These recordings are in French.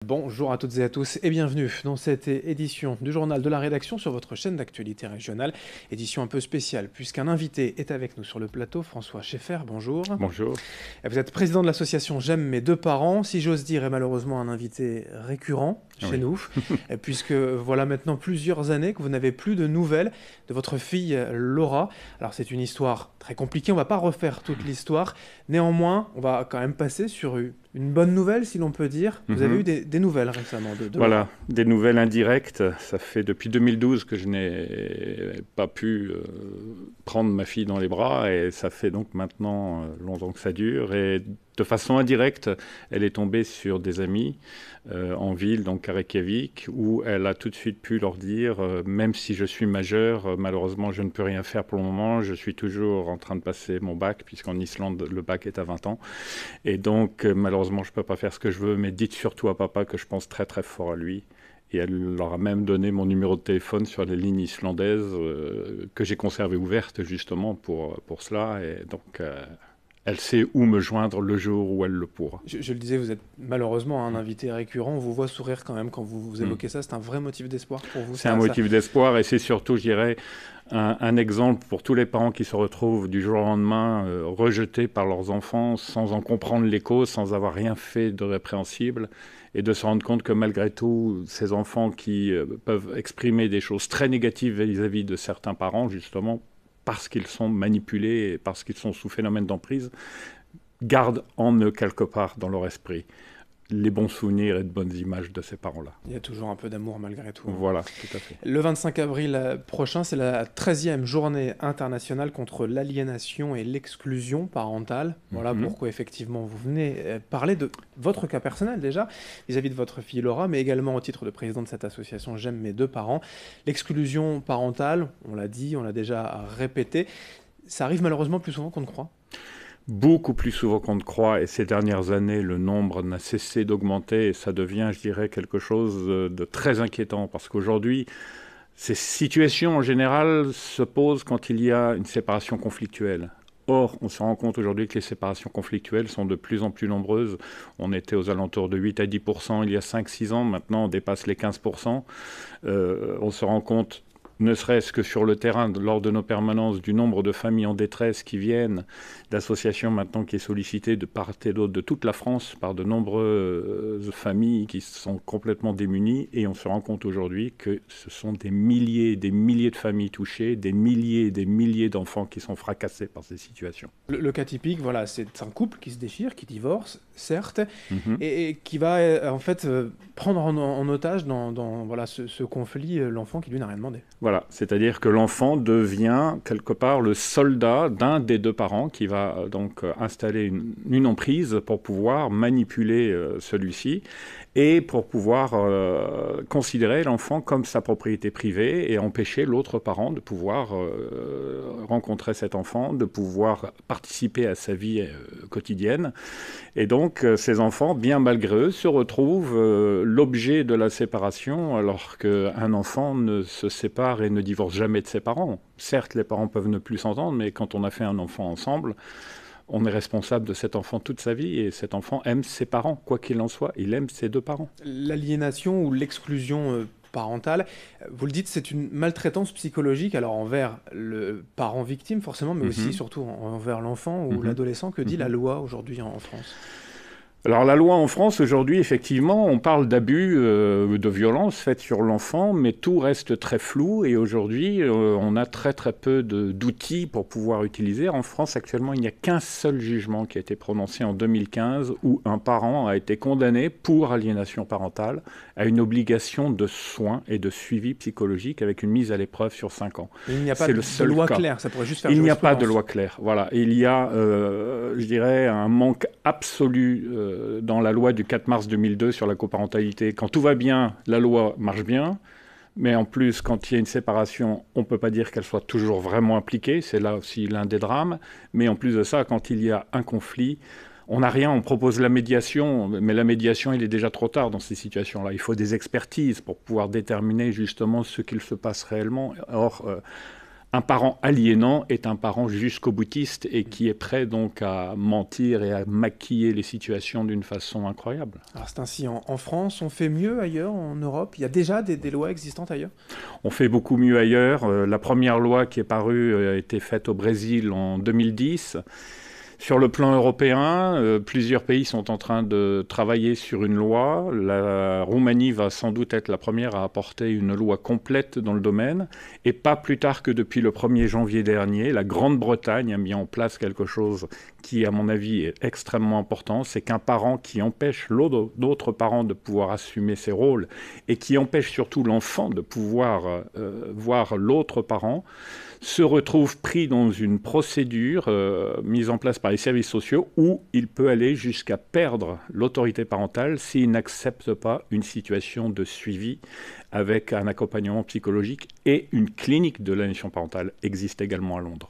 Bonjour à toutes et à tous et bienvenue dans cette édition du journal de la rédaction sur votre chaîne d'actualité régionale. Édition un peu spéciale puisqu'un invité est avec nous sur le plateau, François Scheffer, bonjour. Bonjour. Vous êtes président de l'association J'aime mes deux parents, si j'ose dire, et malheureusement un invité récurrent chez nous, puisque voilà maintenant plusieurs années que vous n'avez plus de nouvelles de votre fille Laura. Alors c'est une histoire très compliquée, on ne va pas refaire toute l'histoire, néanmoins on va quand même passer sur une bonne nouvelle, si l'on peut dire. Vous avez eu des nouvelles récemment de Voilà, Laura. des nouvelles indirectes. Ça fait depuis 2012 que je n'ai pas pu prendre ma fille dans les bras et ça fait donc maintenant longtemps que ça dure. Et de façon indirecte, elle est tombée sur des amis en ville, donc à Reykjavik, où elle a tout de suite pu leur dire même si je suis majeur, malheureusement je ne peux rien faire pour le moment, je suis toujours en train de passer mon bac, puisqu'en Islande le bac est à 20 ans. Et donc malheureusement je ne peux pas faire ce que je veux, mais dites surtout à papa que je pense très très fort à lui. Et elle leur a même donné mon numéro de téléphone sur les lignes islandaises que j'ai conservé ouvertes justement pour cela. Et donc elle sait où me joindre le jour où elle le pourra. Je le disais, vous êtes malheureusement un invité récurrent. On vous voit sourire quand même quand vous évoquez ça. C'est un vrai motif d'espoir pour vous. C'est un motif d'espoir et c'est surtout, je dirais, un exemple pour tous les parents qui se retrouvent du jour au lendemain rejetés par leurs enfants sans en comprendre les causes, sans avoir rien fait de répréhensible, et de se rendre compte que malgré tout, ces enfants qui peuvent exprimer des choses très négatives vis-à-vis de certains parents, justement, parce qu'ils sont manipulés et parce qu'ils sont sous phénomène d'emprise, gardent en eux quelque part dans leur esprit les bons souvenirs et de bonnes images de ces parents-là. Il y a toujours un peu d'amour malgré tout. Voilà, tout à fait. Le 25 avril prochain, c'est la 13e journée internationale contre l'aliénation et l'exclusion parentale. Voilà pourquoi effectivement vous venez parler de votre cas personnel déjà, vis-à-vis de votre fille Laura, mais également au titre de président de cette association J'aime mes deux parents. L'exclusion parentale, on l'a dit, on l'a déjà répété, ça arrive malheureusement plus souvent qu'on ne croit. Beaucoup plus souvent qu'on ne croit, et ces dernières années, le nombre n'a cessé d'augmenter, et ça devient, je dirais, quelque chose de très inquiétant, parce qu'aujourd'hui, ces situations, en général, se posent quand il y a une séparation conflictuelle. Or, on se rend compte aujourd'hui que les séparations conflictuelles sont de plus en plus nombreuses. On était aux alentours de 8 à 10% il y a 5-6 ans, maintenant on dépasse les 15%. On se rend compte, ne serait-ce que sur le terrain, lors de nos permanences, du nombre de familles en détresse qui viennent, d'associations maintenant qui est sollicitée de part et d'autre de toute la France par de nombreuses familles qui sont complètement démunies. Et on se rend compte aujourd'hui que ce sont des milliers et des milliers de familles touchées, des milliers et des milliers d'enfants qui sont fracassés par ces situations. Le cas typique, voilà, c'est un couple qui se déchire, qui divorce, certes, et qui va en fait prendre en otage dans voilà, ce conflit l'enfant qui lui n'a rien demandé. Voilà, c'est-à-dire que l'enfant devient quelque part le soldat d'un des deux parents qui va donc installer une emprise pour pouvoir manipuler celui-ci et pour pouvoir considérer l'enfant comme sa propriété privée et empêcher l'autre parent de pouvoir rencontrer cet enfant, de pouvoir participer à sa vie quotidienne. Et donc ces enfants, bien malgré eux, se retrouvent l'objet de la séparation alors qu'un enfant ne se sépare et ne divorce jamais de ses parents. Certes, les parents peuvent ne plus s'entendre, mais quand on a fait un enfant ensemble, on est responsable de cet enfant toute sa vie et cet enfant aime ses parents, quoi qu'il en soit, il aime ses deux parents. L'aliénation ou l'exclusion parentale, vous le dites, c'est une maltraitance psychologique, alors envers le parent victime forcément, mais aussi surtout envers l'enfant ou l'adolescent. Que dit la loi aujourd'hui en France ? Alors la loi en France aujourd'hui, effectivement, on parle d'abus, de violences faites sur l'enfant, mais tout reste très flou et aujourd'hui, on a très très peu d'outils pour pouvoir utiliser. En France, actuellement, il n'y a qu'un seul jugement qui a été prononcé en 2015 où un parent a été condamné pour aliénation parentale à une obligation de soins et de suivi psychologique avec une mise à l'épreuve sur 5 ans. Il n'y a pas de loi claire, ça pourrait juste faire Il n'y a pas de loi claire, voilà. Il y a, je dirais, un manque absolu dans la loi du 4 mars 2002 sur la coparentalité. Quand tout va bien, la loi marche bien. Mais en plus, quand il y a une séparation, on ne peut pas dire qu'elle soit toujours vraiment appliquée. C'est là aussi l'un des drames. Mais en plus de ça, quand il y a un conflit, on n'a rien, on propose la médiation. Mais la médiation, il est déjà trop tard dans ces situations-là. Il faut des expertises pour pouvoir déterminer justement ce qu'il se passe réellement. Or, Un parent aliénant est un parent jusqu'au boutiste et qui est prêt donc à mentir et à maquiller les situations d'une façon incroyable. Alors c'est ainsi en France, on fait mieux ailleurs, en Europe? Il y a déjà des lois existantes ailleurs? On fait beaucoup mieux ailleurs. La première loi qui est parue a été faite au Brésil en 2010. Sur le plan européen, plusieurs pays sont en train de travailler sur une loi. La Roumanie va sans doute être la première à apporter une loi complète dans le domaine. Et pas plus tard que depuis le 1er janvier dernier, la Grande-Bretagne a mis en place quelque chose qui, à mon avis, est extrêmement important. C'est qu'un parent qui empêche l'autre parent de pouvoir assumer ses rôles et qui empêche surtout l'enfant de pouvoir voir l'autre parent se retrouve pris dans une procédure mise en place par les services sociaux où il peut aller jusqu'à perdre l'autorité parentale s'il n'accepte pas une situation de suivi avec un accompagnement psychologique, et une clinique de l'aliénation parentale existe également à Londres.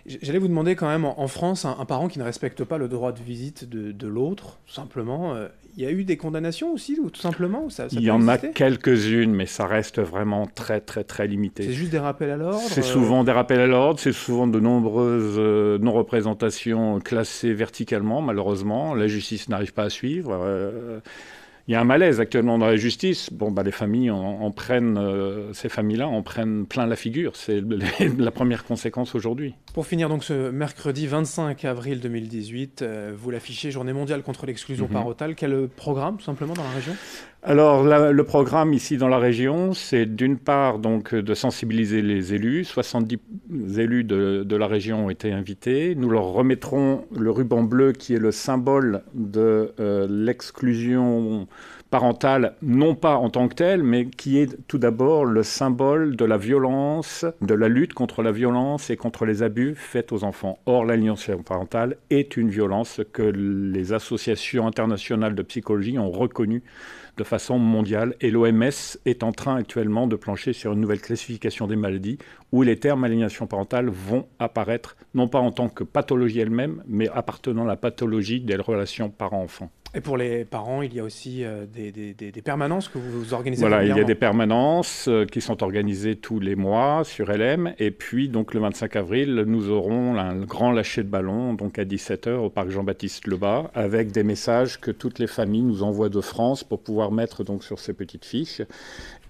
J'allais vous demander quand même, en France, un parent qui ne respecte pas le droit de visite de l'autre, tout simplement, il y a eu des condamnations aussi, ou tout simplement, ou ça Il y en a quelques-unes, mais ça reste vraiment très très très limité. C'est juste des rappels à l'ordre? C'est souvent des rappels à l'ordre, c'est souvent de nombreuses non-représentations classées verticalement, malheureusement. La justice n'arrive pas à suivre. Il y a un malaise actuellement dans la justice. Bon, les familles ces familles-là en prennent plein la figure. C'est la première conséquence aujourd'hui. Pour finir, donc, ce mercredi 25 avril 2018, vous l'affichez, Journée mondiale contre l'exclusion parentale. Quel programme, tout simplement, dans la région? Alors, le programme ici dans la région, c'est d'une part donc de sensibiliser les élus. 70 élus de la région ont été invités. Nous leur remettrons le ruban bleu qui est le symbole de l'exclusion parentale, non pas en tant que telle, mais qui est tout d'abord le symbole de la violence, de la lutte contre la violence et contre les abus faits aux enfants. Or, l'aliénation parentale est une violence que les associations internationales de psychologie ont reconnue de façon mondiale, et l'OMS est en train actuellement de plancher sur une nouvelle classification des maladies où les termes aliénation parentale vont apparaître, non pas en tant que pathologie elle-même, mais appartenant à la pathologie des relations parents-enfants. Et pour les parents, il y a aussi des permanences que vous organisez? Voilà, il y a des permanences qui sont organisées tous les mois sur LM. Et puis, donc, le 25 avril, nous aurons un grand lâcher de ballon, donc à 17h au parc Jean-Baptiste Lebas, avec des messages que toutes les familles nous envoient de France pour pouvoir mettre donc sur ces petites fiches.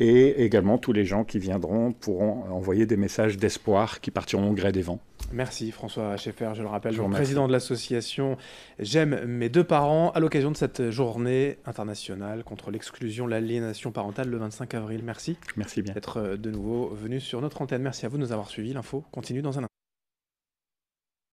Et également, tous les gens qui viendront pourront envoyer des messages d'espoir qui partiront au gré des vents. Merci François Scheffer, je le rappelle, président de l'association J'aime mes deux parents, à l'occasion de cette journée internationale contre l'exclusion, l'aliénation parentale le 25 avril. Merci. Merci bien D'être de nouveau venu sur notre antenne. Merci à vous de nous avoir suivis. L'info continue dans un instant.